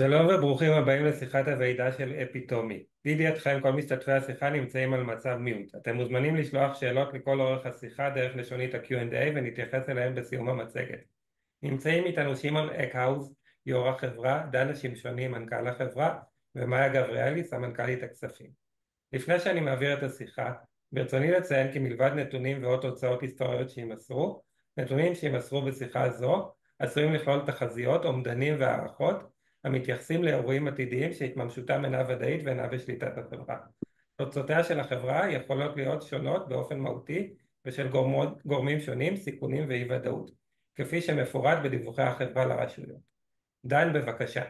שלום וברוכים הבאים לשיחת הוועידה של אפיטומי. לידיעתכם, כל משתתפי השיחה נמצאים על מצב מיוט. אתם מוזמנים לשלוח שאלות לכל אורך השיחה דרך לשונית ה-Q&A ונתייחס אליהם בסיום המצגת. נמצאים איתנו שמעון אקהאוז, יו"ר החברה, דנה שמשוני, מנכ"ל החברה, ומאיה גבריאלי, סמנכ"לית הכספים. לפני שאני מעביר את השיחה, ברצוני לציין כי מלבד נתונים ועוד תוצאות היסטוריות שימסרו, נתונים שימסרו בשיחה זו עשויים לכלול תחזיות, אומדנים והערכות המתייחסים לאירועים עתידיים שהתממשותם אינה ודאית ואינה בשליטת החברה. תוצאותיה של החברה יכולות להיות שונות באופן מהותי בשל גורמים שונים, סיכונים ואי ודאות, כפי שמפורט בדיווחי החברה לרשויות. דן, בבקשה.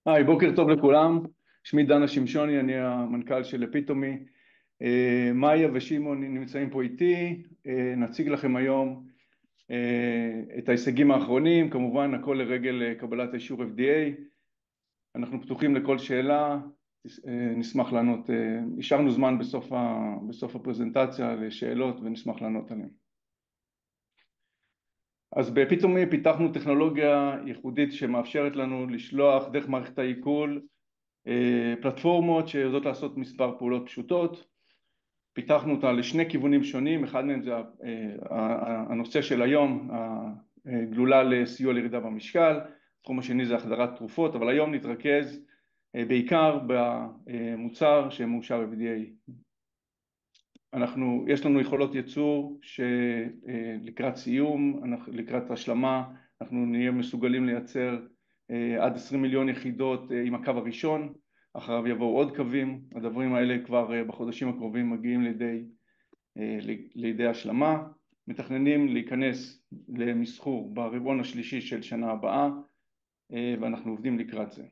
היי, בוקר טוב לכולם. שמי דנה שמשוני, אני המנכ"ל של אפיטומי. מאיה ושמעון נמצאים פה איתי. נציג לכם היום את ההישגים האחרונים, כמובן הכל לרגל קבלת אישור FDA. אנחנו פתוחים לכל שאלה, נשמח לענות. השארנו זמן בסוף הפרזנטציה לשאלות ונשמח לענות עליהן. אז באפיטומי פיתחנו טכנולוגיה ייחודית שמאפשרת לנו לשלוח דרך מערכת העיכול פלטפורמות שיודעות לעשות מספר פעולות פשוטות. פיתחנו אותה לשני כיוונים שונים, אחד מהם זה הנושא של היום, הגלולה לסיוע לירידה במשקל, התחום השני זה החדרת תרופות, אבל היום נתרכז בעיקר במוצר שמאושר ב-FDA. יש לנו יכולות ייצור שלקראת סיום, לקראת השלמה, אנחנו נהיה מסוגלים לייצר עד 20 מיליון יחידות עם הקו הראשון, אחריו יבואו עוד קווים. הדברים האלה כבר בחודשים הקרובים מגיעים לידי השלמה. מתכננים להיכנס למסחור ברבעון השלישי של שנה הבאה, ואנחנו עובדים לקראת זה.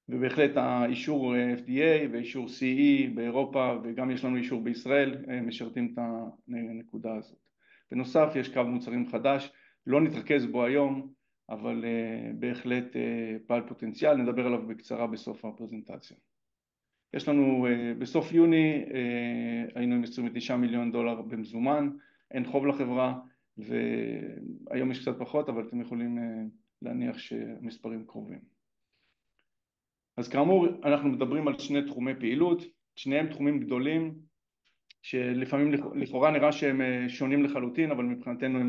ובהחלט האישור FDA ואישור CE באירופה, וגם יש לנו אישור בישראל, משרתים את הנקודה הזאת. בנוסף יש קו מוצרים חדש, לא נתרכז בו היום, אבל בהחלט בעל פוטנציאל, נדבר עליו בקצרה בסוף הפרזנטציה. יש לנו בסוף יוני היינו עם $29 מיליון במזומן, אין חוב לחברה, והיום יש קצת פחות, אבל אתם יכולים להניח שמספרים קרובים. אז כאמור אנחנו מדברים על שני תחומי פעילות, שניהם תחומים גדולים שלפעמים לכאורה נראה שהם שונים לחלוטין, אבל מבחינתנו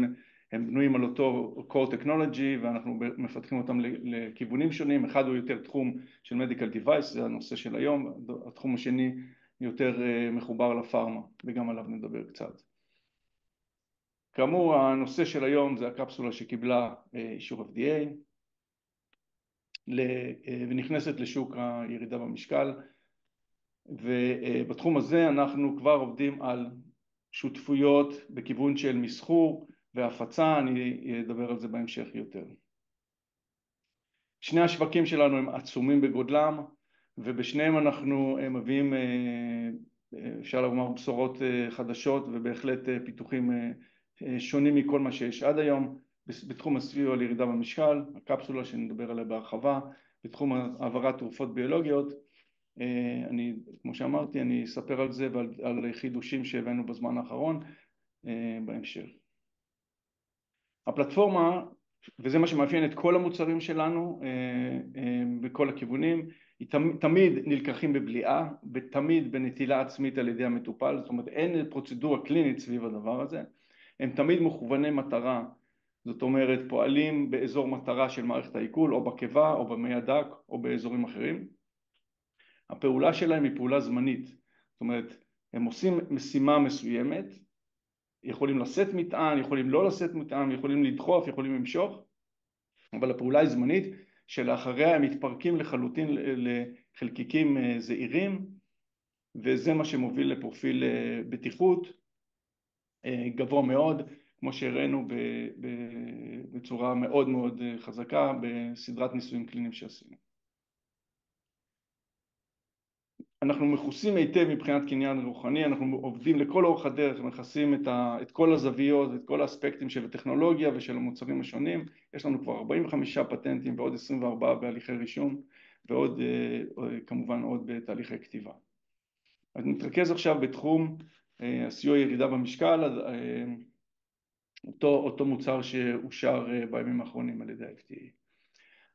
הם בנויים על אותו core technology ואנחנו מפתחים אותם לכיוונים שונים. אחד הוא יותר תחום של medical device, זה הנושא של היום, התחום השני יותר מחובר לפארמה וגם עליו נדבר קצת. כאמור הנושא של היום זה הקפסולה שקיבלה אישור FDA ונכנסת לשוק הירידה במשקל, ובתחום הזה אנחנו כבר עובדים על שותפויות בכיוון של מסחור והפצה, אני אדבר על זה בהמשך יותר. שני השווקים שלנו הם עצומים בגודלם, ובשניהם אנחנו מביאים, אפשר לומר, בשורות חדשות ובהחלט פיתוחים שונים מכל מה שיש עד היום. בתחום הסיוע לירידה במשקל, הקפסולה שנדבר עליה בהרחבה, בתחום העברת תרופות ביולוגיות, כמו שאמרתי, אני אספר על זה ועל חידושים שהבאנו בזמן האחרון בהמשך. הפלטפורמה, וזה מה שמאפיין את כל המוצרים שלנו בכל הכיוונים, תמיד נלקחים בבליעה, תמיד בנטילה עצמית על ידי המטופל, זאת אומרת אין פרוצדורה קלינית סביב הדבר הזה, הם תמיד מכווני מטרה, זאת אומרת פועלים באזור מטרה של מערכת העיכול או בקיבה או במעי הדק או באזורים אחרים. הפעולה שלהם היא פעולה זמנית, זאת אומרת הם עושים משימה מסוימת, יכולים לשאת מטען, יכולים לא לשאת מטען, יכולים לדחוף, יכולים למשוך, אבל הפעולה היא זמנית שלאחריה הם מתפרקים לחלוטין לחלקיקים זעירים, וזה מה שמוביל לפרופיל בטיחות גבוה מאוד, כמו שהראינו בצורה מאוד מאוד חזקה בסדרת ניסויים קליניים שעשינו. אנחנו מכוסים היטב מבחינת קניין רוחני, אנחנו עובדים לכל אורך הדרך, מכסים את כל הזוויות ואת כל האספקטים של הטכנולוגיה ושל המוצרים השונים. יש לנו כבר 45 פטנטים ועוד 24 בהליכי רישום, ועוד כמובן עוד בתהליכי כתיבה. אז נתרכז עכשיו בתחום הסיוע ירידה במשקל, אותו מוצר שאושר בימים האחרונים על ידי ה-FDA.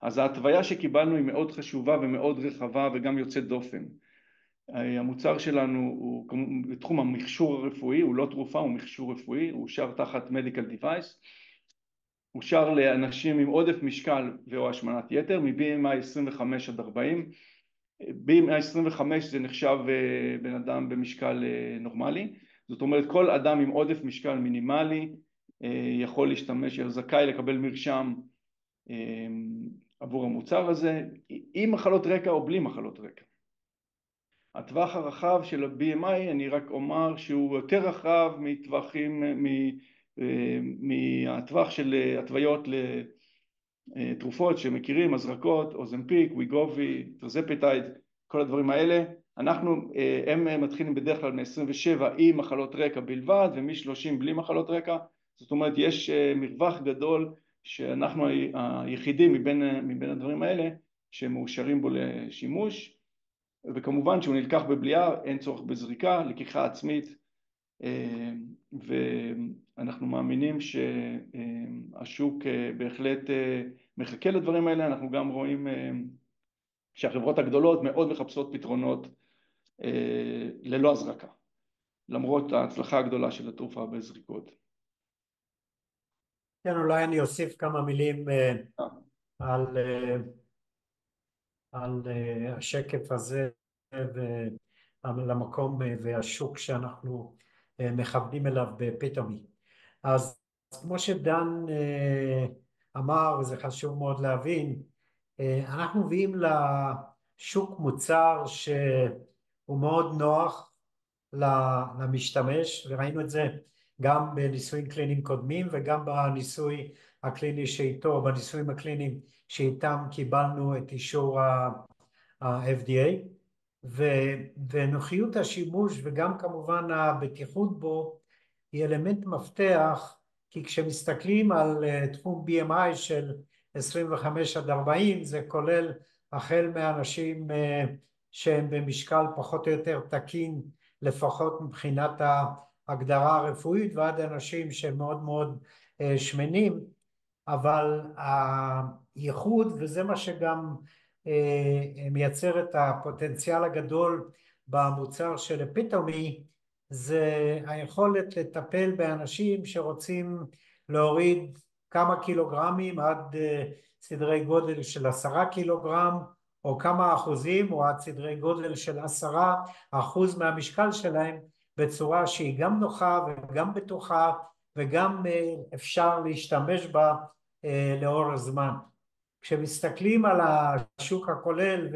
אז ההתוויה שקיבלנו היא מאוד חשובה ומאוד רחבה וגם יוצאת דופן. המוצר שלנו הוא בתחום המכשור הרפואי, הוא לא תרופה, הוא מכשור רפואי, הוא אושר תחת medical device, אושר לאנשים עם עודף משקל ואו השמנת יתר, מ-BMI 25 עד 40, BMI 25 זה נחשב בן אדם במשקל נורמלי, זאת אומרת כל אדם עם עודף משקל מינימלי יכול להשתמש, זכאי לקבל מרשם עבור המוצר הזה, עם מחלות רקע או בלי מחלות רקע. הטווח הרחב של ה-BMI, אני רק אומר שהוא יותר רחב מהטווח של התוויות לתרופות שמכירים, הזרקות, אוזמפיק, ויגובי, טרזפטייד, כל הדברים האלה. הם מתחילים בדרך כלל מ-27 עם מחלות רקע בלבד ומ-30 בלי מחלות רקע, זאת אומרת יש מרווח גדול שאנחנו היחידים מבין הדברים האלה שמאושרים בו לשימוש, וכמובן שהוא נלקח בבליעה, אין צורך בזריקה, לקיחה עצמית, ואנחנו מאמינים שהשוק בהחלט מחכה לדברים האלה. אנחנו גם רואים שהחברות הגדולות מאוד מחפשות פתרונות ללא הזרקה, למרות ההצלחה הגדולה של התרופה בזריקות. כן, אולי אני אוסיף כמה מילים על השקף הזה ולמקום והשוק שאנחנו מכוונים אליו בפתאומי. אז כמו שדן אמר, וזה חשוב מאוד להבין, אנחנו מביאים לשוק מוצר שהוא מאוד נוח למשתמש, וראינו את זה גם בניסויים קליניים קודמים וגם בניסוי הקליני שאיתו, בניסויים הקליניים שאיתם קיבלנו את אישור ה-FDA, ונוחיות השימוש וגם כמובן הבטיחות בו היא אלמנט מפתח, כי כשמסתכלים על תחום BMI של 25 עד 40, זה כולל החל מאנשים שהם במשקל פחות או יותר תקין, לפחות מבחינת ההגדרה הרפואית, ועד אנשים שהם מאוד מאוד שמנים, אבל הייחוד, וזה מה שגם מייצר את הפוטנציאל הגדול במוצר של אפיטומי, זה היכולת לטפל באנשים שרוצים להוריד כמה קילוגרמים עד סדרי גודל של 10 קילוגרם, או כמה אחוזים, או עד סדרי גודל של 10% מהמשקל שלהם, בצורה שהיא גם נוחה וגם בטוחה, וגם אפשר להשתמש בה לאור הזמן. כשמסתכלים על השוק הכולל,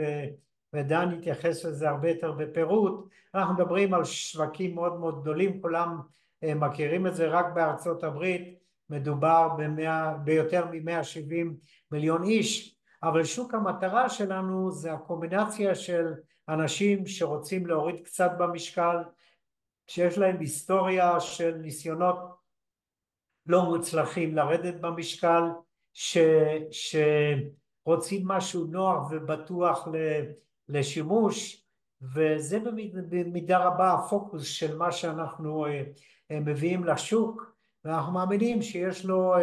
ודן התייחס לזה הרבה יותר בפירוט, אנחנו מדברים על שווקים מאוד מאוד גדולים, כולם מכירים את זה, רק בארצות הברית מדובר ביותר מ-170 מיליון איש, אבל שוק המטרה שלנו זה הקומבינציה של אנשים שרוצים להוריד קצת במשקל, שיש להם היסטוריה של ניסיונות לא מוצלחים לרדת במשקל, שרוצים משהו נוח ובטוח לשימוש, וזה במידה רבה הפוקוס של מה שאנחנו מביאים לשוק, ואנחנו מאמינים שיש לו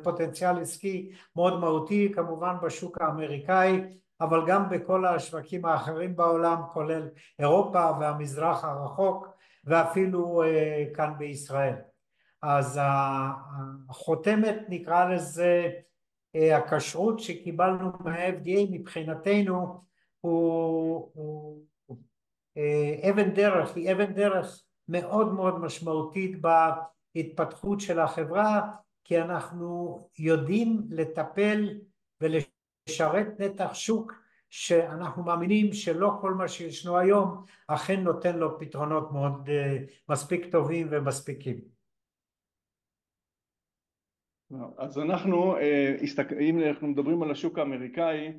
פוטנציאל עסקי מאוד מהותי, כמובן בשוק האמריקאי, אבל גם בכל השווקים האחרים בעולם, כולל אירופה והמזרח הרחוק, ואפילו כאן בישראל. אז החותמת, נקרא לזה, הכשרות שקיבלנו מה-FDA מבחינתנו הוא אבן דרך, היא אבן דרך מאוד מאוד משמעותית בהתפתחות של החברה, כי אנחנו יודעים לטפל ולשרת נתח שוק שאנחנו מאמינים שלא כל מה שישנו היום אכן נותן לו פתרונות מאוד מספיק טובים ומספיקים. אז אם אנחנו מדברים על השוק האמריקאי,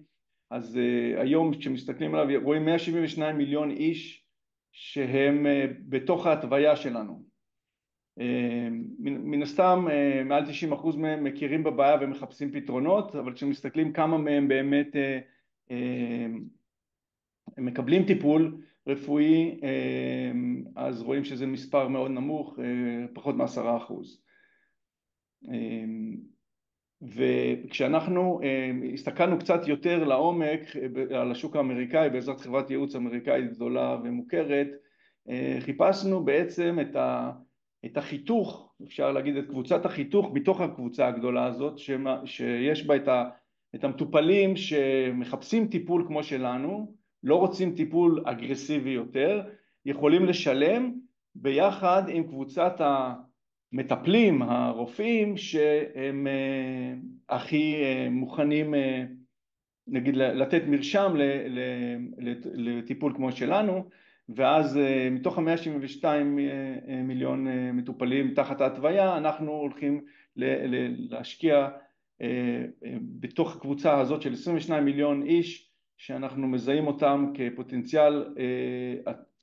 אז היום כשמסתכלים עליו רואים 172 מיליון איש שהם בתוך ההתוויה שלנו. מן הסתם מעל 90% מהם מכירים בבעיה ומחפשים פתרונות, אבל כשמסתכלים כמה מהם באמת מקבלים טיפול רפואי, אז רואים שזה מספר מאוד נמוך, פחות מ10%. וכשאנחנו הסתכלנו קצת יותר לעומק על השוק האמריקאי בעזרת חברת ייעוץ אמריקאית גדולה ומוכרת, חיפשנו בעצם את החיתוך, אפשר להגיד את קבוצת החיתוך בתוך הקבוצה הגדולה הזאת, שיש בה את המטופלים שמחפשים טיפול כמו שלנו, לא רוצים טיפול אגרסיבי יותר, יכולים לשלם ביחד עם קבוצת המטפלים, הרופאים, שהם הכי מוכנים, נגיד, לתת מרשם לטיפול כמו שלנו, ואז מתוך ה-172 מיליון מטופלים תחת ההתוויה, אנחנו הולכים להשקיע בתוך הקבוצה הזאת של 22 מיליון איש, שאנחנו מזהים אותם כפוטנציאל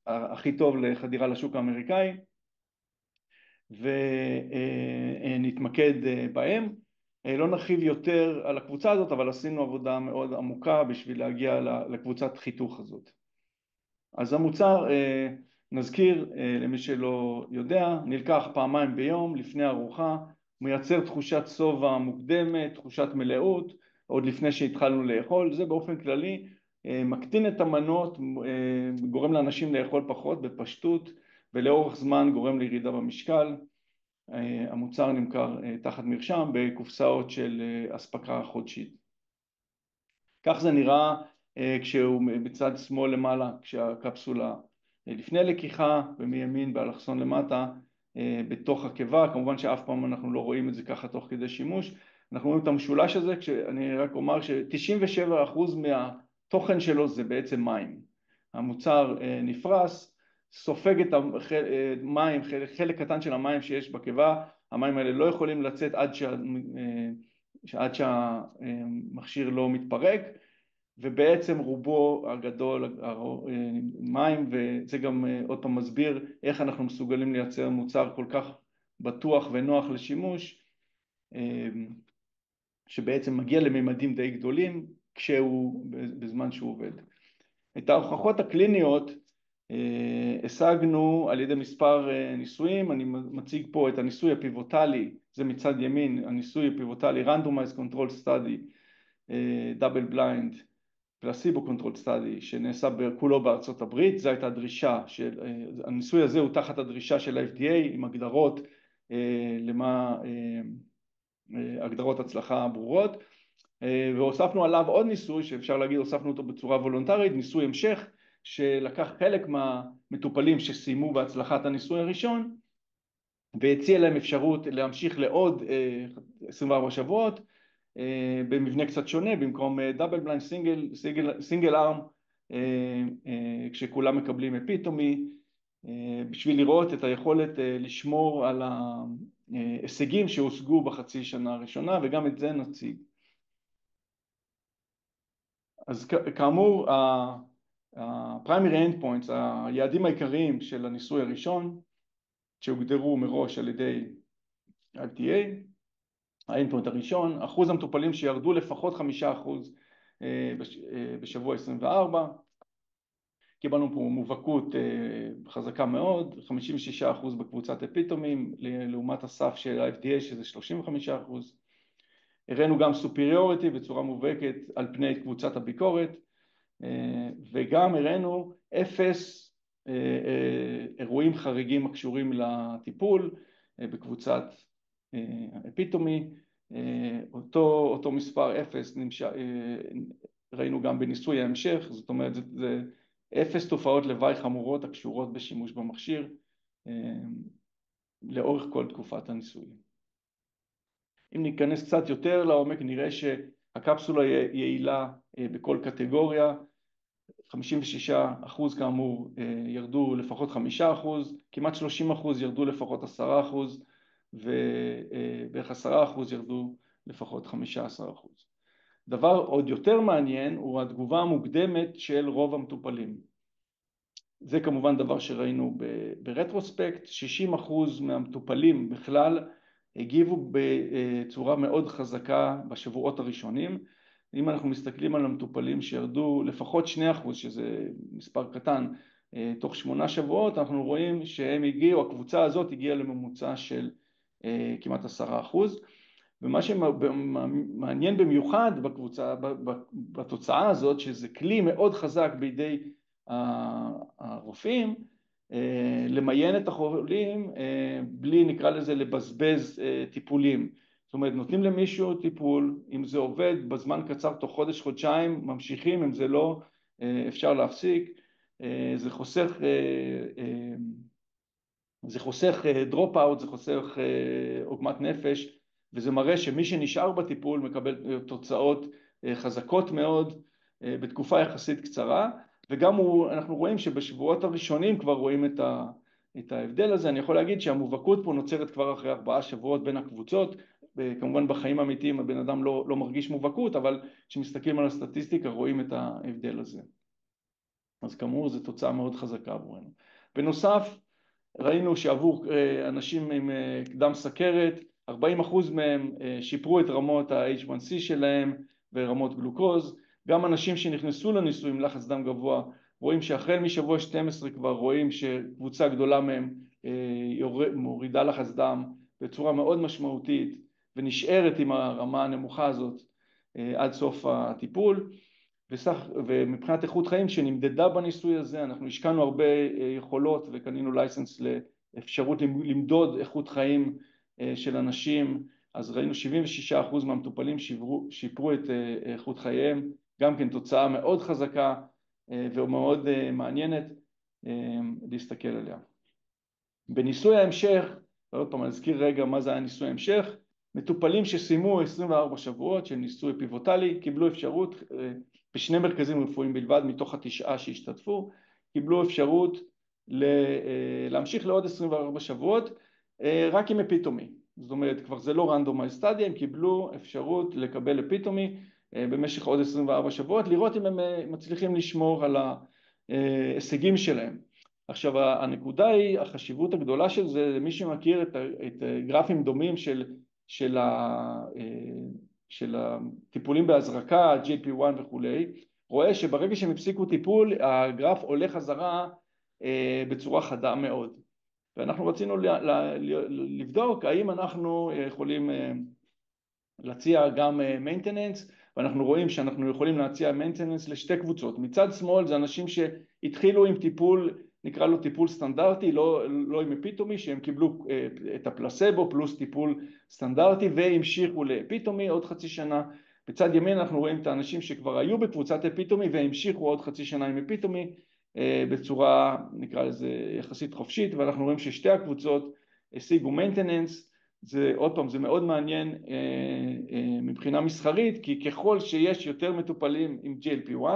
הכי טוב לחדירה לשוק האמריקאי, ונתמקד בהם. לא נרחיב יותר על הקבוצה הזאת, אבל עשינו עבודה מאוד עמוקה בשביל להגיע לקבוצת חיתוך הזאת. אז המוצר, נזכיר למי שלא יודע, נלקח פעמיים ביום לפני ארוחה, מייצר תחושת שובע מוקדמת, תחושת מלאות, עוד לפני שהתחלנו לאכול. זה באופן כללי מקטין את המנות, גורם לאנשים לאכול פחות בפשטות, ולאורך זמן גורם לירידה במשקל. המוצר נמכר תחת מרשם בקופסאות של אספקה חודשית. כך זה נראה כשהוא בצד שמאל למעלה, כשהקפסולה לפני לקיחה, ומימין באלכסון למטה בתוך הקיבה. כמובן שאף פעם אנחנו לא רואים את זה ככה תוך כדי שימוש. אנחנו רואים את המשולש הזה, כשאני רק אומר ש97% מהתוכן שלו זה בעצם מים. המוצר נפרס, סופג את המים, חלק קטן של המים שיש בקיבה, המים האלה לא יכולים לצאת עד שהמכשיר לא מתפרק, ובעצם רובו הגדול מים, וזה גם עוד פעם מסביר איך אנחנו מסוגלים לייצר מוצר כל כך בטוח ונוח לשימוש, שבעצם מגיע לממדים די גדולים בזמן שהוא עובד. את ההוכחות הקליניות השגנו על ידי מספר ניסויים. אני מציג פה את הניסוי הפיבוטלי, זה מצד ימין, הניסוי הפיבוטלי Randomized Control Study, Double Blind, Placebo Control Study, שנעשה כולו בארצות הברית. זו הייתה הדרישה של, הניסוי הזה הוא תחת הדרישה של ה-FDA עם הגדרות הגדרות הצלחה ברורות, והוספנו עליו עוד ניסוי שאפשר להגיד הוספנו אותו בצורה וולונטרית, ניסוי המשך שלקח חלק מהמטופלים שסיימו בהצלחת הניסוי הראשון והציע להם אפשרות להמשיך לעוד 24 שבועות במבנה קצת שונה, במקום דאבל בליינד סינגל ארם, כשכולם מקבלים אפיטומי, בשביל לראות את היכולת לשמור על ההישגים שהושגו בחצי שנה הראשונה, וגם את זה נציג. אז כאמור, ה-primary endpoints, היעדים העיקריים של הניסוי הראשון, שהוגדרו מראש על ידי FDA, האנדפוינט הראשון, אחוז המטופלים שירדו לפחות 5% בשבוע 24, קיבלנו פה מובהקות חזקה מאוד, 56% בקבוצת אפיטומים, לעומת הסף של ה-FDA שזה 35%. הראינו גם סופריוריטי בצורה מובהקת על פני קבוצת הביקורת, וגם הראינו 0 אירועים חריגים הקשורים לטיפול בקבוצת אפיטומי. אותו מספר 0 ראינו גם בניסוי ההמשך, זאת אומרת זה 0 תופעות לוואי חמורות הקשורות בשימוש במכשיר לאורך כל תקופת הניסוי. אם ניכנס קצת יותר לעומק נראה שהקפסולה יעילה בכל קטגוריה, 56% כאמור ירדו לפחות 5%, כמעט 30% ירדו לפחות 10%, ובערך 10% ירדו לפחות 15%. דבר עוד יותר מעניין הוא התגובה המוקדמת של רוב המטופלים. זה כמובן דבר שראינו ברטרוספקט, 60% מהמטופלים בכלל הגיבו בצורה מאוד חזקה בשבועות הראשונים. אם אנחנו מסתכלים על המטופלים שירדו לפחות 2%, שזה מספר קטן, תוך 8 שבועות, אנחנו רואים שהם הגיעו, הקבוצה הזאת הגיעה לממוצע של כמעט 10%. ומה שמעניין במיוחד בתוצאה הזאת, שזה כלי מאוד חזק בידי הרופאים, למיין את החולים בלי, נקרא לזה, לבזבז טיפולים. זאת אומרת, נותנים למישהו טיפול, אם זה עובד בזמן קצר, תוך חודש, חודשיים, ממשיכים, אם זה לא, אפשר להפסיק. זה חוסך דרופ אאוט, זה חוסך עוגמת נפש, וזה מראה שמי שנשאר בטיפול מקבל תוצאות חזקות מאוד בתקופה יחסית קצרה, וגם אנחנו רואים שבשבועות הראשונים כבר רואים את ההבדל הזה. אני יכול להגיד שהמובהקות פה נוצרת כבר אחרי 4 שבועות בין הקבוצות, כמובן בחיים האמיתיים הבן אדם לא מרגיש מובהקות, אבל כשמסתכלים על הסטטיסטיקה רואים את ההבדל הזה. אז כאמור זו תוצאה מאוד חזקה עבורנו. בנוסף, ראינו שעבור אנשים עם דם סכרת, 40% מהם שיפרו את רמות ה-H1C שלהם ורמות גלוקוז. גם אנשים שנכנסו לניסוי עם לחץ דם גבוה, רואים שהחל משבוע 12 כבר רואים שקבוצה גדולה מהם מורידה לחץ דם בצורה מאוד משמעותית, ונשארת עם הרמה הנמוכה הזאת עד סוף הטיפול. ומבחינת איכות חיים שנמדדה בניסוי הזה, אנחנו השקענו הרבה יכולות וקנינו לייסנס לאפשרות למדוד איכות חיים של אנשים. אז ראינו 76% מהמטופלים שיפרו את איכות חייהם, גם כן תוצאה מאוד חזקה ומאוד מעניינת להסתכל עליה. בניסוי ההמשך, ועוד פעם אני אזכיר רגע מה זה היה ניסוי ההמשך, מטופלים שסיימו 24 שבועות של ניסוי פיבוטלי, קיבלו אפשרות בשני מרכזים רפואיים בלבד מתוך 9 שהשתתפו, קיבלו אפשרות להמשיך לעוד 24 שבועות רק עם אפיטומי. זאת אומרת, כבר זה לא רנדומייז סטאדי, הם קיבלו אפשרות לקבל אפיטומי במשך עוד 24 שבועות, לראות אם הם מצליחים לשמור על ההישגים שלהם. עכשיו, הנקודה היא, החשיבות הגדולה של זה, מי שמכיר את גרפים דומים של הטיפולים בהזרקה, GLP-1 וכולי, רואה שברגע שהם הפסיקו טיפול, הגרף עולה חזרה בצורה חדה מאוד. ואנחנו רצינו לבדוק האם אנחנו יכולים להציע גם maintenance, ואנחנו רואים שאנחנו יכולים להציע maintenance לשתי קבוצות. מצד שמאל זה אנשים שהתחילו עם טיפול, נקרא לו טיפול סטנדרטי, לא עם אפיטומי, שהם קיבלו את הפלסבו פלוס טיפול סטנדרטי והמשיכו לאפיטומי עוד חצי שנה. בצד ימין אנחנו רואים את האנשים שכבר היו בקבוצת אפיטומי והמשיכו עוד חצי שנה עם אפיטומי בצורה, נקרא לזה, יחסית חופשית, ואנחנו רואים ששתי הקבוצות השיגו maintenance. זה עוד פעם, זה מאוד מעניין מבחינה מסחרית, כי ככל שיש יותר מטופלים עם GLP-1,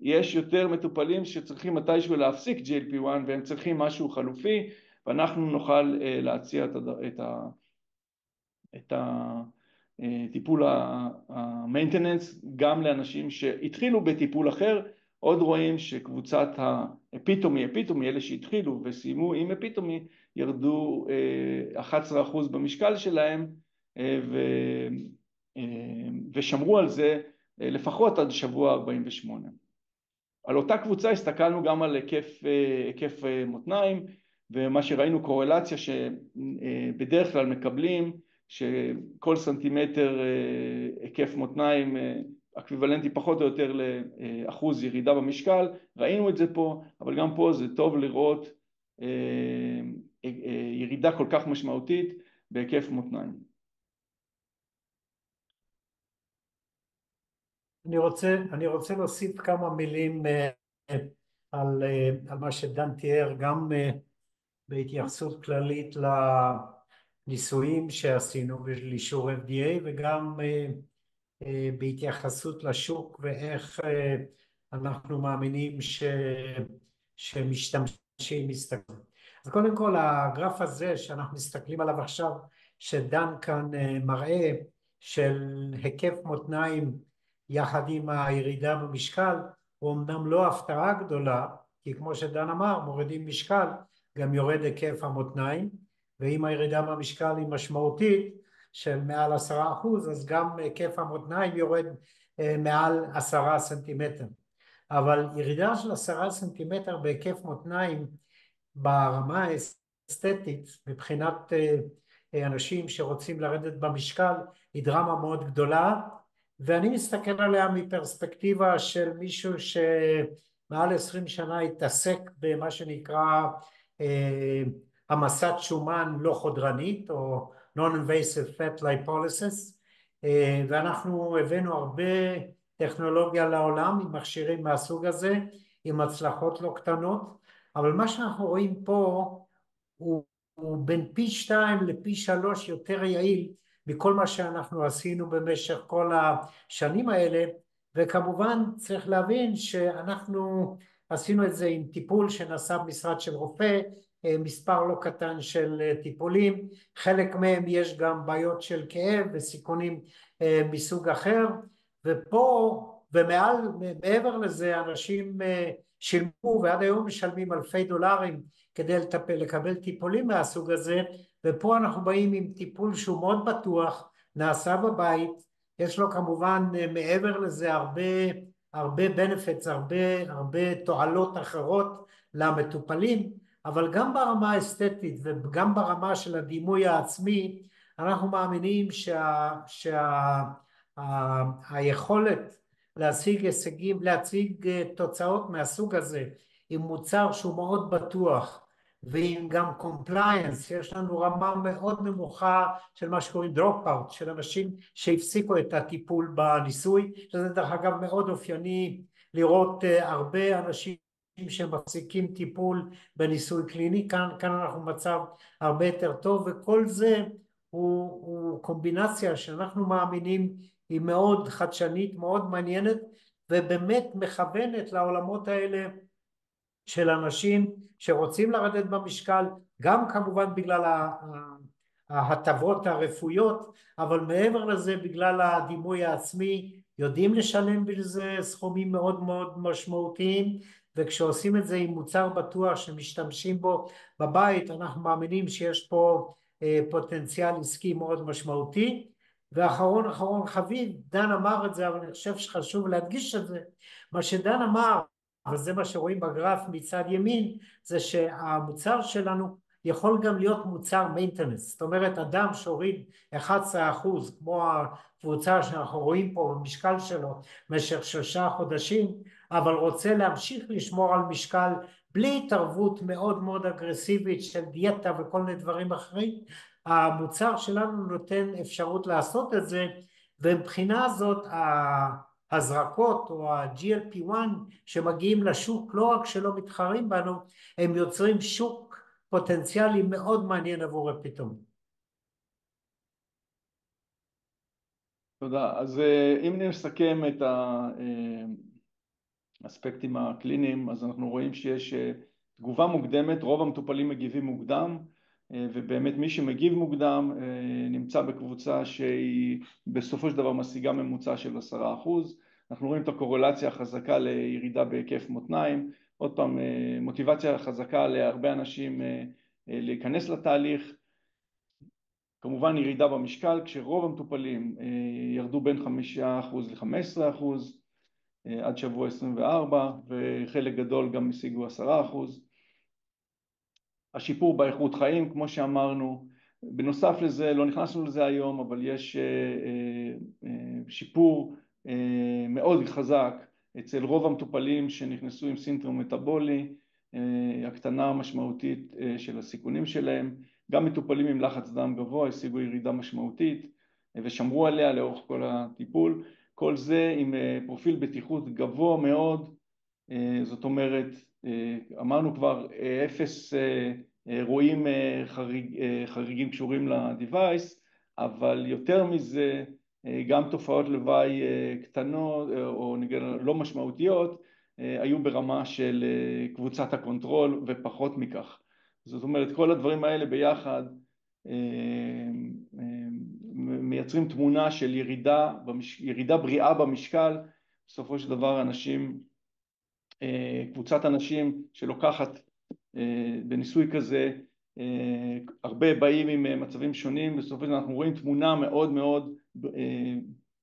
יש יותר מטופלים שצריכים מתישהו להפסיק GLP-1 והם צריכים משהו חלופי, ואנחנו נוכל להציע את הטיפול ה-maintenance גם לאנשים שהתחילו בטיפול אחר. עוד רואים שקבוצת האפיטומי, אלה שהתחילו וסיימו עם אפיטומי, ירדו 11% במשקל שלהם ושמרו על זה לפחות עד שבוע 48. על אותה קבוצה הסתכלנו גם על היקף מותניים, ומה שראינו קורלציה שבדרך כלל מקבלים, שכל סנטימטר היקף מותניים אקוויוולנטי פחות או יותר לאחוז ירידה במשקל. ראינו את זה פה, אבל גם פה זה טוב לראות ירידה כל כך משמעותית בהיקף מותניים. אני רוצה להוסיף כמה מילים על מה שדן תיאר, גם בהתייחסות כללית לניסויים שעשינו לאישור FDA, וגם בהתייחסות לשוק ואיך אנחנו מאמינים שמשתמשים מסתכלים. אז קודם כל הגרף הזה שאנחנו מסתכלים עליו עכשיו, שדן כאן מראה של היקף מותניים יחד עם הירידה במשקל, הוא אמנם לא הפתעה גדולה, כי כמו שדן אמר, מורידים משקל, גם יורד היקף המותניים, ואם הירידה במשקל היא משמעותית, של מעל 10%, אז גם היקף המותניים יורד מעל 10 סנטימטר. אבל ירידה של 10 סנטימטר בהיקף מותניים ברמה האסתטית, מבחינת אנשים שרוצים לרדת במשקל, היא דרמה מאוד גדולה, ואני מסתכל עליה מפרספקטיבה של מישהו שמעל 20 שנה התעסק במה שנקרא המסת שומן לא חודרנית, או Non-Invasive Fat Lipolysis, ואנחנו הבאנו הרבה טכנולוגיה לעולם עם מכשירים מהסוג הזה, עם הצלחות לא קטנות, אבל מה שאנחנו רואים פה הוא בין פי 2 לפי 3 יותר יעיל מכל מה שאנחנו עשינו במשך כל השנים האלה, וכמובן צריך להבין שאנחנו עשינו את זה עם טיפול שנעשה במשרד של רופא, מספר לא קטן של טיפולים, חלק מהם יש גם בעיות של כאב וסיכונים מסוג אחר, ופה ומעבר לזה אנשים שילמו ועד היום משלמים אלפי דולרים כדי לקבל טיפולים מהסוג הזה, ופה אנחנו באים עם טיפול שהוא מאוד בטוח, נעשה בבית, יש לו כמובן מעבר לזה הרבה benefits, הרבה תועלות אחרות למטופלים, אבל גם ברמה האסתטית וגם ברמה של הדימוי העצמי, אנחנו מאמינים היכולת להשיג הישגים, להציג תוצאות מהסוג הזה, עם מוצר שהוא מאוד בטוח, ועם גם compliance, יש לנו רמה מאוד נמוכה של מה שקוראים drop-out, של אנשים שהפסיקו את הטיפול בניסוי, שזה דרך אגב מאוד אופייני לראות הרבה אנשים שמפסיקים טיפול בניסוי קליני, כאן אנחנו במצב הרבה יותר טוב, וכל זה הוא קומבינציה שאנחנו מאמינים היא מאוד חדשנית, מאוד מעניינת, ובאמת מכוונת לעולמות האלה של אנשים שרוצים לרדת במשקל, גם כמובן בגלל ההטבות הרפואיות, אבל מעבר לזה בגלל הדימוי העצמי, יודעים לשלם בזה סכומים מאוד מאוד משמעותיים, וכשעושים את זה עם מוצר בטוח שמשתמשים בו בבית, אנחנו מאמינים שיש פה פוטנציאל עסקי מאוד משמעותי. ואחרון חביב, דן אמר את זה, אבל אני חושב שחשוב להדגיש את זה, מה שדן אמר, וזה מה שרואים בגרף מצד ימין, זה שהמוצר שלנו יכול גם להיות מוצר maintenance, זאת אומרת אדם שהוריד 11%, כמו הקבוצה שאנחנו רואים פה במשקל שלו במשך 3 חודשים, אבל רוצה להמשיך לשמור על משקל בלי התערבות מאוד מאוד אגרסיבית של דיאטה וכל מיני דברים אחרים, המוצר שלנו נותן אפשרות לעשות את זה, ומבחינה הזאת הזרקות או ה-GLP-1 שמגיעים לשוק, לא רק שלא מתחרים בנו, הם יוצרים שוק פוטנציאלי מאוד מעניין עבור הפתאום. תודה. אז אם נסכם את האספקטים הקליניים, אז אנחנו רואים שיש תגובה מוקדמת, רוב המטופלים מגיבים מוקדם, ובאמת מי שמגיב מוקדם נמצא בקבוצה שהיא בסופו של דבר משיגה ממוצע של 10%. אנחנו רואים את הקורלציה החזקה לירידה בהיקף מותניים, עוד פעם מוטיבציה חזקה להרבה אנשים להיכנס לתהליך, כמובן ירידה במשקל, כשרוב המטופלים ירדו בין 5% ל-15% עד שבוע 24, וחלק גדול גם השיגו 10%. השיפור באיכות חיים, כמו שאמרנו, בנוסף לזה, לא נכנסנו לזה היום, אבל יש שיפור מאוד חזק אצל רוב המטופלים שנכנסו עם סינדרום מטאבולי, הקטנה משמעותית של הסיכונים שלהם, גם מטופלים עם לחץ דם גבוה השיגו ירידה משמעותית ושמרו עליה לאורך כל הטיפול, כל זה עם פרופיל בטיחות גבוה מאוד, זאת אומרת, אמרנו כבר 0 רואים חריגים קשורים לדיווייס, אבל יותר מזה גם תופעות לוואי קטנות או נגיד לא משמעותיות היו ברמה של קבוצת הקונטרול ופחות מכך. זאת אומרת, כל הדברים האלה ביחד מייצרים תמונה של ירידה בריאה במשקל. בסופו של דבר קבוצת אנשים שלוקחת בניסוי כזה, הרבה באים עם מצבים שונים, בסופו של דבר אנחנו רואים תמונה מאוד מאוד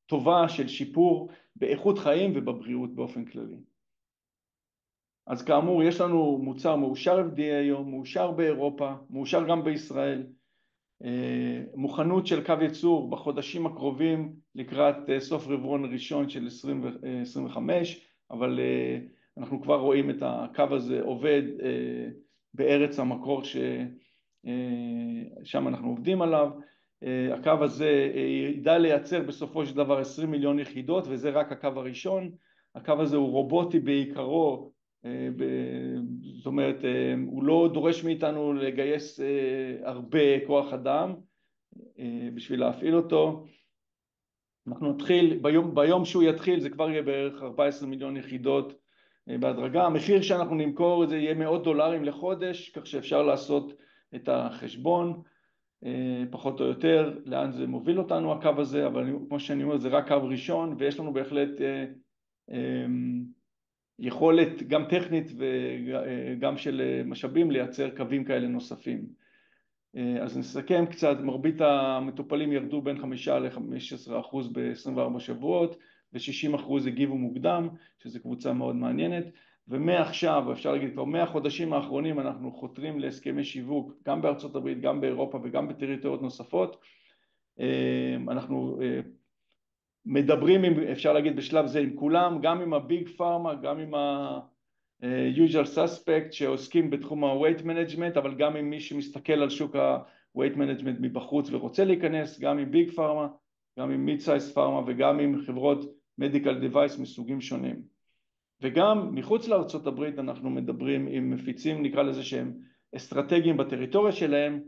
טובה של שיפור באיכות חיים ובבריאות באופן כללי. אז כאמור, יש לנו מוצר מאושר FDA היום, מאושר באירופה, מאושר גם בישראל, מוכנות של קו ייצור בחודשים הקרובים לקראת סוף רבעון ראשון של 2025, אבל אנחנו כבר רואים את הקו הזה עובד בארץ המקור ששם אנחנו עובדים עליו. הקו הזה ידע לייצר בסופו של דבר 20 מיליון יחידות, וזה רק הקו הראשון. הקו הזה הוא רובוטי בעיקרו, זאת אומרת, הוא לא דורש מאיתנו לגייס הרבה כוח אדם בשביל להפעיל אותו. אנחנו נתחיל, ביום שהוא יתחיל זה כבר יהיה בערך 14 מיליון יחידות בהדרגה. המחיר שאנחנו נמכור את זה יהיה $100 לחודש, כך שאפשר לעשות את החשבון פחות או יותר לאן זה מוביל אותנו הקו הזה, אבל כמו שאני אומר זה רק קו ראשון, ויש לנו בהחלט יכולת גם טכנית וגם של משאבים לייצר קווים כאלה נוספים. אז נסכם קצת, מרבית המטופלים ירדו בין 5-15% ב-24 שבועות, ו-60% הגיבו מוקדם, שזו קבוצה מאוד מעניינת, ומעכשיו, אפשר להגיד כבר מהחודשים האחרונים, אנחנו חותרים להסכמי שיווק, גם בארצות הברית, גם באירופה וגם בטריטוריות נוספות. אנחנו מדברים, אפשר להגיד בשלב זה, עם כולם, גם עם הביג פארמה, גם עם ה-usual suspect שעוסקים בתחום ה-weight management, אבל גם עם מי שמסתכל על שוק ה-weight management מבחוץ ורוצה להיכנס, גם עם ביג פארמה, גם עם mid-size פארמה וגם עם חברות medical device מסוגים שונים. וגם מחוץ לארצות הברית אנחנו מדברים עם מפיצים, נקרא לזה שהם אסטרטגיים בטריטוריה שלהם,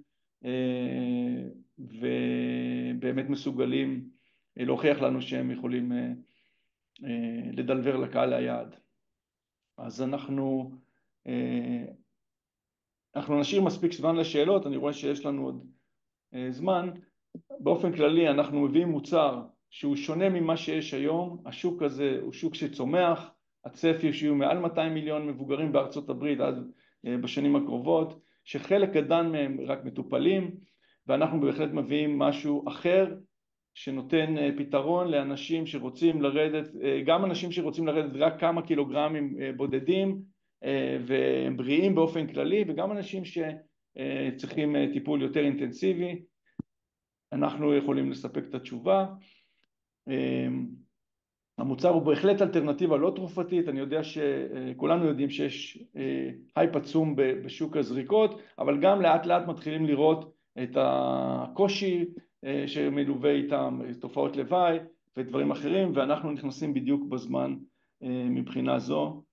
ובאמת מסוגלים להוכיח לנו שהם יכולים לדלבר לקהל היעד. אז אנחנו נשאיר מספיק זמן לשאלות, אני רואה שיש לנו עוד זמן. באופן כללי אנחנו מביאים מוצר שהוא שונה ממה שיש היום, השוק הזה הוא שוק שצומח, הצפי שיהיו מעל 200 מיליון מבוגרים בארצות הברית עד בשנים הקרובות, שחלק גדול מהם רק מטופלים, ואנחנו בהחלט מביאים משהו אחר, שנותן פתרון לאנשים שרוצים לרדת, גם אנשים שרוצים לרדת רק כמה קילוגרמים בודדים והם בריאים באופן כללי, וגם אנשים שצריכים טיפול יותר אינטנסיבי. אנחנו יכולים לספק את התשובה. המוצר הוא בהחלט אלטרנטיבה לא תרופתית, אני יודע שכולנו יודעים שיש הייפ עצום בשוק הזריקות, אבל גם לאט לאט מתחילים לראות את הקושי שמלווה איתם תופעות לוואי ודברים אחרים, ואנחנו נכנסים בדיוק בזמן מבחינה זו.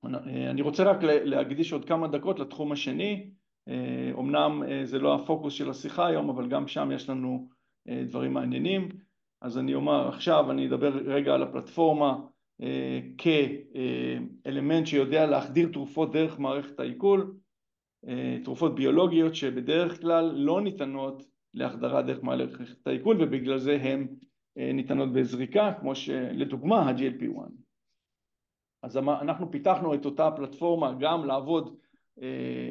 ואני רוצה רק להקדיש עוד כמה דקות לתחום השני, אמנם זה לא הפוקוס של השיחה היום, אבל גם שם יש לנו דברים מעניינים. אז אני אומר עכשיו, אני אדבר רגע על הפלטפורמה כאלמנט שיודע להחדיר תרופות דרך מערכת העיכול, תרופות ביולוגיות שבדרך כלל לא ניתנות להחדרה דרך מערכת העיכול, ובגלל זה הן ניתנות בזריקה, כמו שלדוגמה ה-GLP-1. אז אנחנו פיתחנו את אותה פלטפורמה גם לעבוד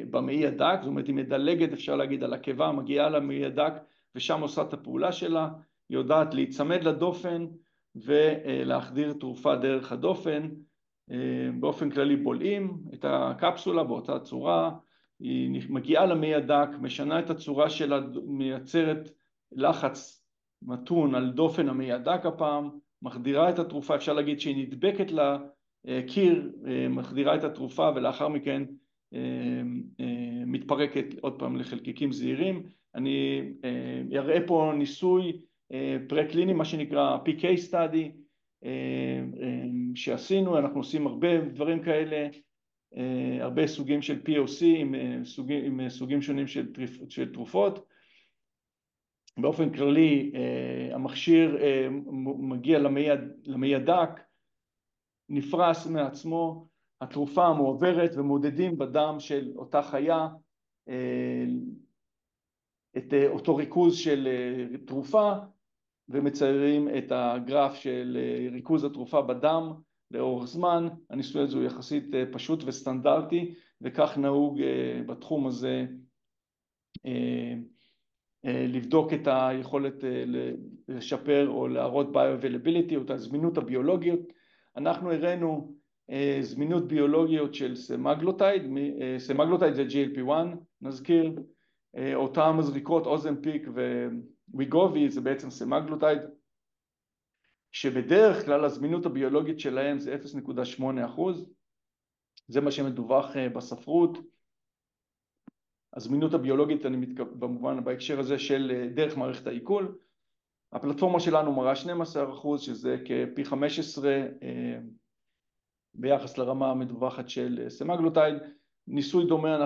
במעי הדק, זאת אומרת היא מדלגת, אפשר להגיד, על הקיבה, מגיעה למעי הדק ושם עושה את הפעולה שלה, היא יודעת להיצמד לדופן ולהחדיר תרופה דרך הדופן. באופן כללי בולעים את הקפסולה באותה צורה, היא מגיעה למעי הדק, משנה את הצורה שלה, מייצרת לחץ מתון על דופן המעי הדק הפעם, מחדירה את התרופה, אפשר להגיד שהיא נדבקת לקיר, מחדירה את התרופה ולאחר מכן מתפרקת עוד פעם לחלקיקים זעירים. אני אראה פה ניסוי פרה-קליני, מה שנקרא PK study, שעשינו, אנחנו עושים הרבה דברים כאלה, הרבה סוגים של POC עם סוגים שונים של תרופות. באופן כללי המכשיר מגיע למעי הדק, נפרס מעצמו, התרופה מועברת ומודדים בדם של אותה חיה את אותו ריכוז של תרופה, ומציירים את הגרף של ריכוז התרופה בדם לאורך זמן. הניסוי הזה הוא יחסית פשוט וסטנדרטי, וכך נהוג בתחום הזה לבדוק את היכולת לשפר או להראות ביו-אבילביליטי או את הזמינות הביולוגיות. אנחנו הראינו זמינות ביולוגיות של סמגלוטייד, סמגלוטייד זה GLP-1 נזכיר, אותם מזריקות אוזמפיק וויגובי זה בעצם סמגלוטייד, שבדרך כלל הזמינות הביולוגית שלהם זה 0.8%, זה מה שמדווח בספרות. הזמינות הביולוגית אני במובן בהקשר הזה של דרך מערכת העיכול, הפלטפורמה שלנו מראה 12% שזה כפי 15 ביחס לרמה המדווחת של סמגלוטייד. ניסוי דומה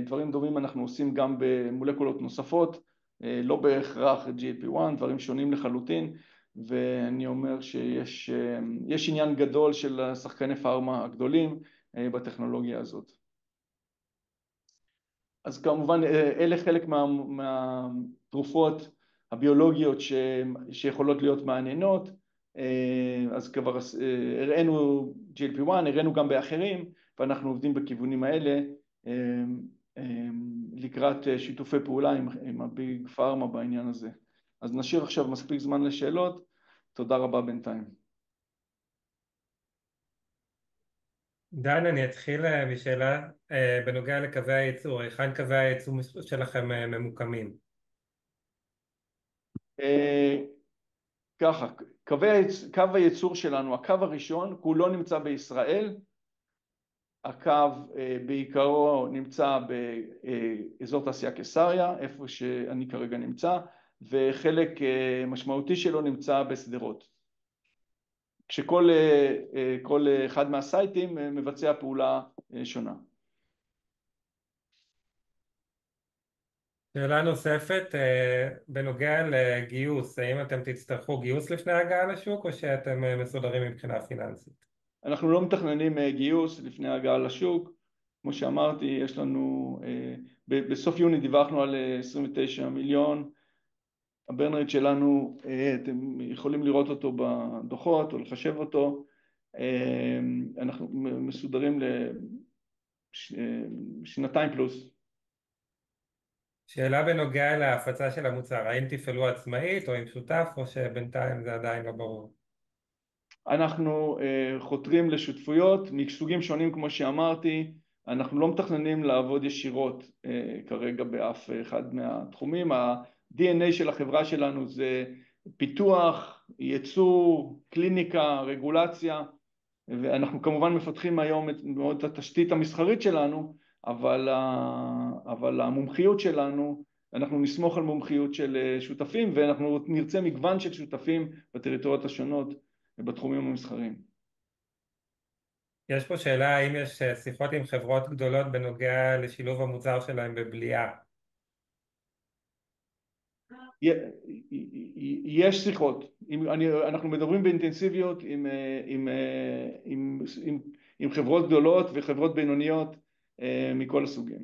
דברים דומים אנחנו עושים גם במולקולות נוספות, לא בהכרח GLP-1, דברים שונים לחלוטין, ואני אומר שיש עניין גדול של השחקני פארמה הגדולים בטכנולוגיה הזאת. אז כמובן אלה חלק מהתרופות הביולוגיות שיכולות להיות מעניינות, אז כבר הראינו GLP-1, הראינו גם באחרים, ואנחנו עובדים בכיוונים האלה לקראת שיתופי פעולה עם הביג פארמה בעניין הזה. אז נשאיר עכשיו מספיק זמן לשאלות, תודה רבה בינתיים. דן, אני אתחיל משאלה בנוגע לקווי הייצור, היכן קווי הייצור שלכם ממוקמים? ככה, קו הייצור שלנו, הקו הראשון, כולו נמצא בישראל, הקו בעיקרו נמצא באזור תעשייה קיסריה, איפה שאני כרגע נמצא, וחלק משמעותי שלו נמצא בשדרות. כשכל אחד מהסייטים מבצע פעולה שונה. שאלה נוספת, בנוגע לגיוס, האם אתם תצטרכו גיוס לפני הגעה לשוק או שאתם מסודרים מבחינה פיננסית? אנחנו לא מתכננים גיוס לפני הגעה לשוק, כמו שאמרתי, יש לנו, בסוף יוני דיווחנו על 29 מיליון, הברן רייט שלנו, אתם יכולים לראות אותו בדוחות או לחשב אותו, אנחנו מסודרים לשנתיים פלוס. שאלה בנוגע להפצה של המוצר, האם תפעלו עצמאית או עם שותף או שבינתיים זה עדיין לא ברור? אנחנו חותרים לשותפויות מסוגים שונים כמו שאמרתי, אנחנו לא מתכננים לעבוד ישירות כרגע באף אחד מהתחומים, ה-DNA של החברה שלנו זה פיתוח, ייצור, קליניקה, רגולציה, ואנחנו כמובן מפתחים היום מאוד את התשתית המסחרית שלנו, אבל המומחיות שלנו, אנחנו נסמוך על מומחיות של שותפים, ואנחנו נרצה מגוון של שותפים בטריטוריות השונות ובתחומים המסחריים. יש פה שאלה האם יש שיחות עם חברות גדולות בנוגע לשילוב המוצר שלהם בבליעה? יש שיחות, אנחנו מדברים באינטנסיביות עם חברות גדולות וחברות בינוניות מכל הסוגים.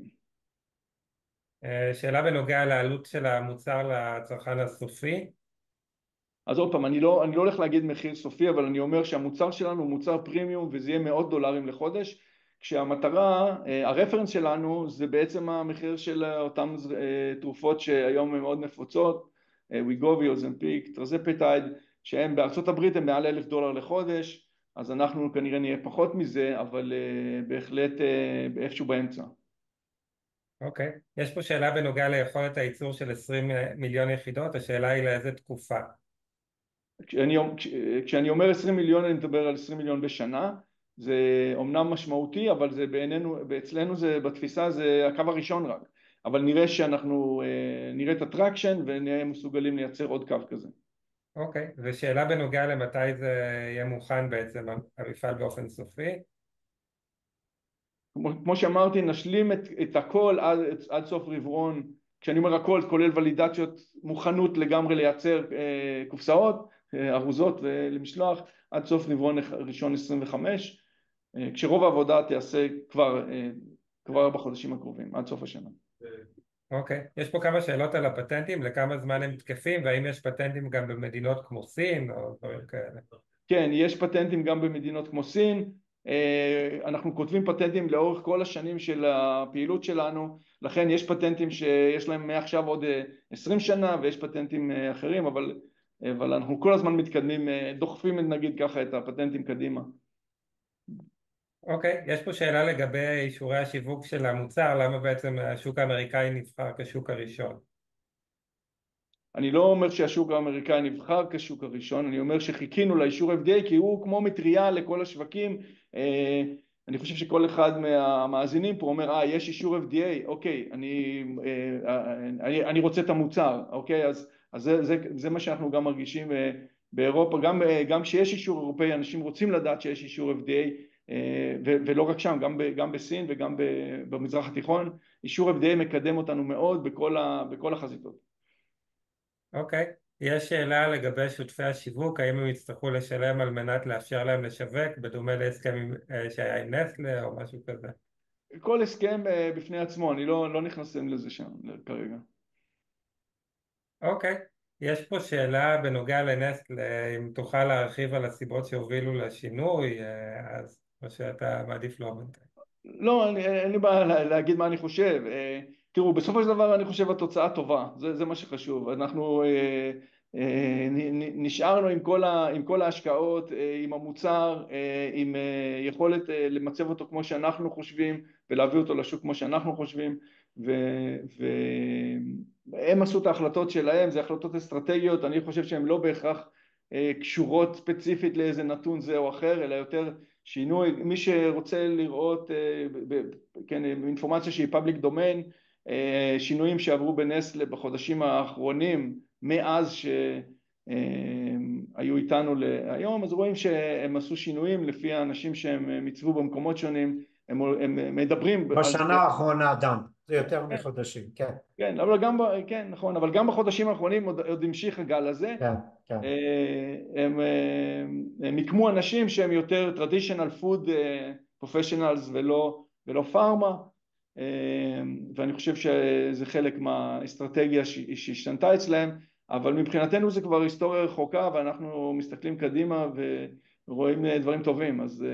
שאלה בנוגע לעלות של המוצר לצרכן הסופי. אז עוד פעם, אני לא הולך להגיד מחיר סופי, אבל אני אומר שהמוצר שלנו הוא מוצר פרימיום וזה יהיה $100 לחודש, כשהמטרה, הרפרנס שלנו זה בעצם המחיר של אותם תרופות שהיום הן מאוד נפוצות, ויגובי, אוזמפיק, טרזפטייד, שהם בארצות הברית הם מעל $1,000 לחודש, אז אנחנו כנראה נהיה פחות מזה, אבל בהחלט איפשהו באמצע. אוקיי. יש פה שאלה בנוגע ליכולת הייצור של 20 מיליון יחידות, השאלה היא לאיזה תקופה? כשאני אומר 20 מיליון אני מדבר על 20 מיליון בשנה, זה אומנם משמעותי, אבל זה אצלנו זה בתפיסה זה הקו הראשון רק, אבל נראה שאנחנו נראה את הטרקשן ונהיה מסוגלים לייצר עוד קו כזה. אוקיי, ושאלה בנוגע למתי זה יהיה מוכן בעצם המפעל באופן סופי? כמו שאמרתי, נשלים את הכל עד סוף רבעון, כשאני אומר הכל כולל ולידציות, מוכנות לגמרי לייצר קופסאות, ארוזות למשלוח, עד סוף רבעון ראשון 25, כשרוב העבודה תיעשה כבר בחודשים הקרובים, עד סוף השנה. אוקיי, יש פה כמה שאלות על הפטנטים, לכמה זמן הם תקפים, והאם יש פטנטים גם במדינות כמו סין או דברים כאלה? כן, יש פטנטים גם במדינות כמו סין, אנחנו כותבים פטנטים לאורך כל השנים של הפעילות שלנו, לכן יש פטנטים שיש להם מעכשיו עוד 20 שנה ויש פטנטים אחרים, אבל אנחנו כל הזמן מתקדמים, דוחפים נגיד ככה את הפטנטים קדימה אוקיי, יש פה שאלה לגבי אישורי השיווק של המוצר, למה בעצם השוק האמריקאי נבחר כשוק הראשון? אני לא אומר שהשוק האמריקאי נבחר כשוק הראשון, אני אומר שחיכינו לאישור FDA כי הוא כמו מטריה לכל השווקים. אני חושב שכל אחד מהמאזינים פה אומר, יש אישור FDA, אוקיי, אני רוצה את המוצר, אוקיי, אז זה מה שאנחנו גם מרגישים באירופה, גם כשיש אישור אירופאי, אנשים רוצים לדעת שיש אישור FDA, ולא רק שם, גם בסין וגם במזרח התיכון, אישור FDA מקדם אותנו מאוד בכל החזיתות. אוקיי, יש שאלה לגבי שותפי השיווק, האם הם יצטרכו לשלם על מנת לאפשר להם לשווק, בדומה להסכם שהיה עם נסטלה או משהו כזה? כל הסכם בפני עצמו, אני לא נכנסים לזה שם כרגע. אוקיי, יש פה שאלה בנוגע לנסטלה, אם תוכל להרחיב על הסיבות שהובילו לשינוי, אז או שאתה מעדיף לא בינתיים. לא, אין לי בעיה להגיד מה אני חושב. תראו, בסופו של דבר אני חושב התוצאה טובה, זה מה שחשוב. אנחנו נשארנו עם כל ההשקעות, עם המוצר, עם יכולת למצב אותו כמו שאנחנו חושבים, ולהביא אותו לשוק כמו שאנחנו חושבים, והם עשו את ההחלטות שלהם, זה החלטות אסטרטגיות, אני חושב שהן לא בהכרח קשורות ספציפית לאיזה נתון זה או אחר, אלא יותר שינוי. מי שרוצה לראות כן, אינפורמציה שהיא public domain, שינויים שעברו בנסטלה בחודשים האחרונים מאז שהיו איתנו להיום, אז רואים שהם עשו שינויים לפי האנשים שהם מצבו במקומות שונים, הם מדברים על זה. בשנה האחרונה דם, זה יותר מחודשים, כן. כן, אבל כן, נכון, אבל גם בחודשים האחרונים עוד המשיך הגל הזה. כן, כן. הם מיקמו אנשים שהם יותר traditional food professionals ולא פארמה, ואני חושב שזה חלק מהאסטרטגיה שהשתנתה אצלהם, אבל מבחינתנו זה כבר היסטוריה רחוקה ואנחנו מסתכלים קדימה ורואים דברים טובים, אז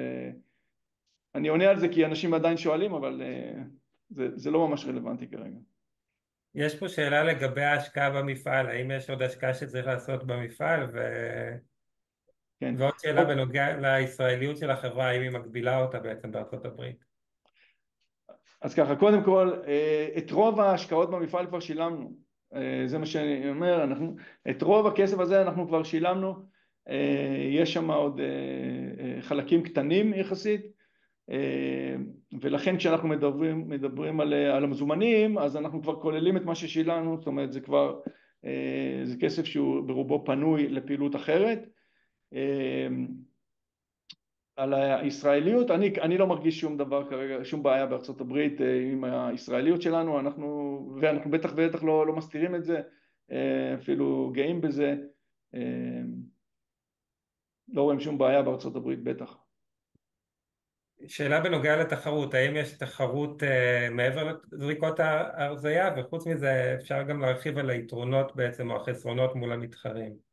אני עונה על זה כי אנשים עדיין שואלים, אבל זה לא ממש רלוונטי כרגע. יש פה שאלה לגבי ההשקעה במפעל, האם יש עוד השקעה שצריך לעשות במפעל, כן. ועוד שאלה בנוגע לישראליות של החברה, האם היא מגבילה אותה בעצם בארצות הברית? אז ככה, קודם כל, את רוב ההשקעות במפעל כבר שילמנו, זה מה שאני אומר, את רוב הכסף הזה אנחנו כבר שילמנו, יש שם עוד חלקים קטנים יחסית, ולכן כשאנחנו מדברים על המזומנים, אז אנחנו כבר כוללים את מה ששילמנו, זאת אומרת זה כסף שהוא ברובו פנוי לפעילות אחרת. על הישראליות, אני לא מרגיש שום דבר כרגע, שום בעיה בארצות הברית עם הישראליות שלנו, ואנחנו בטח לא מסתירים את זה, אפילו גאים בזה, לא רואים שום בעיה בארצות הברית בטח. שאלה בנוגע לתחרות, האם יש תחרות מעבר לזריקות ההרזייה, וחוץ מזה אפשר גם להרחיב על היתרונות בעצם או החסרונות מול המתחרים?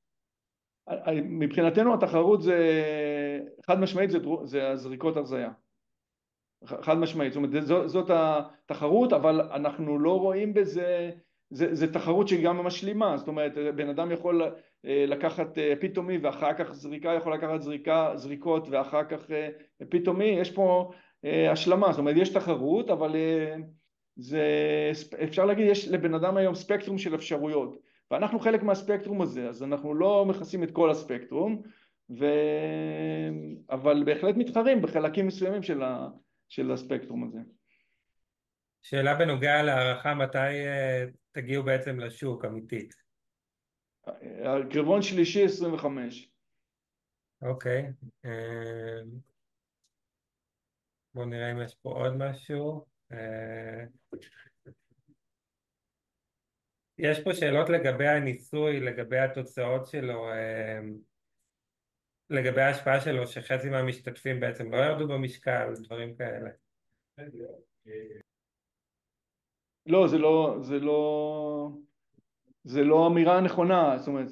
מבחינתנו התחרות זה, חד משמעית זה הזריקות הרזייה. חד משמעית, זאת אומרת זאת התחרות, אבל אנחנו לא רואים בזה, זה תחרות שהיא גם משלימה, זאת אומרת בן אדם יכול לקחת פתאומי ואחר כך זריקה, יכול לקחת זריקות ואחר כך פתאומי, יש פה השלמה, זאת אומרת יש תחרות, אבל אפשר להגיד יש לבן אדם היום ספקטרום של אפשרויות, ואנחנו חלק מהספקטרום הזה, אז אנחנו לא מכסים את כל הספקטרום, אבל בהחלט מתחרים בחלקים מסוימים של הספקטרום הזה. שאלה בנוגע להערכה, מתי תגיעו בעצם לשוק אמיתית? קרבון שלישי 25. אוקיי. בואו נראה אם יש פה עוד משהו. יש פה שאלות לגבי הניסוי, לגבי התוצאות שלו, לגבי ההשפעה שלו, שחצי מהמשתתפים בעצם לא ירדו במשקל, דברים כאלה. לא, זה לא אמירה נכונה, זאת אומרת,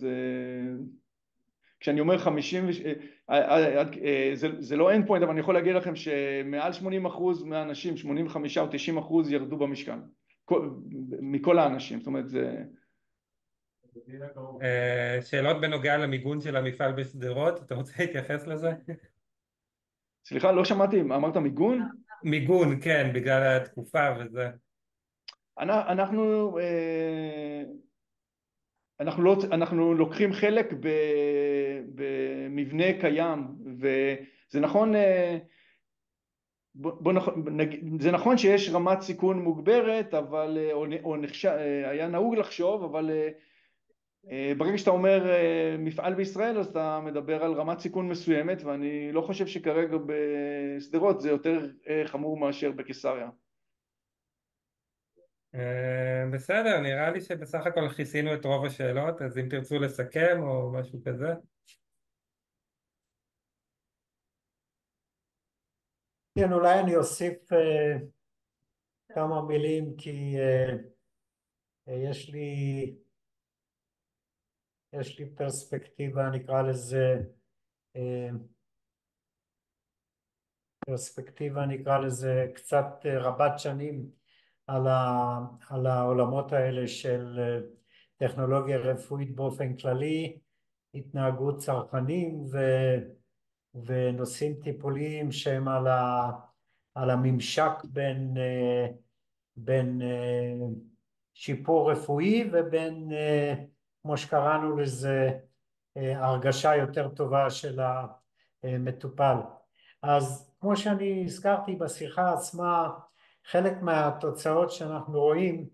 כשאני אומר 50, זה לא end point, אבל אני יכול להגיד לכם שמעל 80% מהאנשים, 85 או 90% ירדו במשקל, מכל האנשים, זאת אומרת זה... שאלות בנוגע למיגון של המפעל בשדרות, אתה רוצה להתייחס לזה? סליחה, לא שמעתי, אמרת מיגון? מיגון, כן, בגלל התקופה וזה. אנחנו, אנחנו לוקחים חלק במבנה קיים, וזה נכון, זה נכון שיש רמת סיכון מוגברת, אבל, היה נהוג לחשוב, אבל ברגע שאתה אומר מפעל בישראל, אז אתה מדבר על רמת סיכון מסוימת, ואני לא חושב שכרגע בשדרות זה יותר חמור מאשר בקיסריה. בסדר, נראה לי שבסך הכל כיסינו את רוב השאלות, אז אם תרצו לסכם או משהו כזה. כן, אולי אני אוסיף כמה מילים, כי יש לי פרספקטיבה, נקרא לזה, אה, קצת רבת שנים על העולמות האלה של טכנולוגיה רפואית באופן כללי, התנהגות צרכנים ונושאים טיפוליים שהם על הממשק בין שיפור רפואי ובין, כמו שקראנו לזה, הרגשה יותר טובה של המטופל. אז כמו שאני הזכרתי בשיחה עצמה, חלק מהתוצאות שאנחנו רואים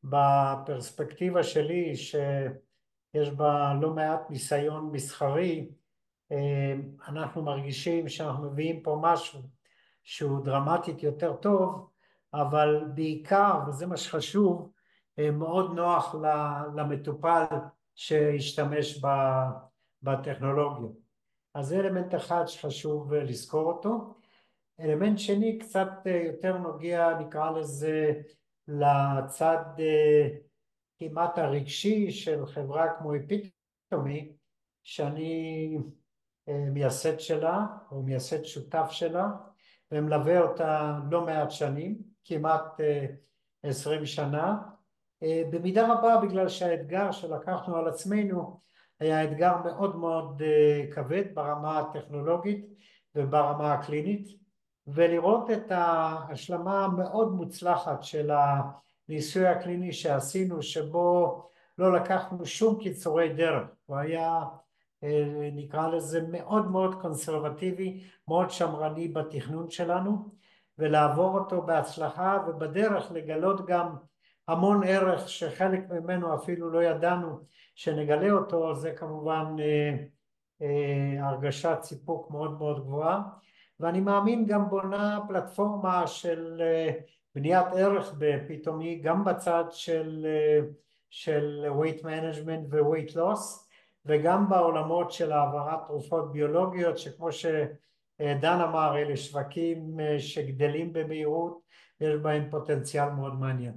בפרספקטיבה שלי, שיש בה לא מעט ניסיון מסחרי, אנחנו מרגישים שאנחנו מביאים פה משהו שהוא דרמטית יותר טוב, אבל בעיקר, וזה מה שחשוב, מאוד נוח למטופל שישתמש בטכנולוגיה. אז זה אלמנט אחד שחשוב לזכור אותו. אלמנט שני קצת יותר נוגע, נקרא לזה, לצד כמעט הרגשי של חברה כמו אפיטומי, שאני מייסד שלה, או מייסד שותף שלה, ומלווה אותה לא מעט שנים, כמעט 20 שנה, במידה רבה בגלל שהאתגר שלקחנו על עצמנו היה אתגר מאוד מאוד כבד ברמה הטכנולוגית וברמה הקלינית, ולראות את ההשלמה המאוד מוצלחת של הניסוי הקליני שעשינו, שבו לא לקחנו שום קיצורי דרך, הוא היה נקרא לזה מאוד מאוד קונסרבטיבי, מאוד שמרני בתכנון שלנו, ולעבור אותו בהצלחה, ובדרך לגלות גם המון ערך שחלק ממנו אפילו לא ידענו שנגלה אותו. זה כמובן הרגשת סיפוק מאוד מאוד גבוהה, ואני מאמין גם בונה פלטפורמה של בניית ערך בפתאומי, גם בצד של weight management ו-weight loss, וגם בעולמות של העברת תרופות ביולוגיות, שכמו שדן אמר, אלה שווקים שגדלים במהירות, יש בהם פוטנציאל מאוד מעניין.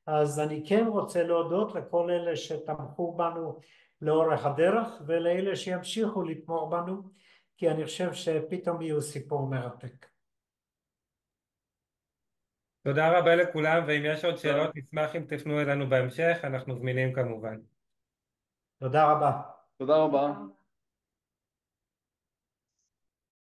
אז אני כן רוצה להודות לכל אלה שתמכו בנו לאורך הדרך, ולאלה שימשיכו לתמוך בנו, כי אני חושב שפתאום יהיו סיפור מרתק. תודה רבה לכולם, ואם יש עוד שאלות נשמח אם תפנו אלינו בהמשך, אנחנו זמינים כמובן. תודה רבה. תודה רבה.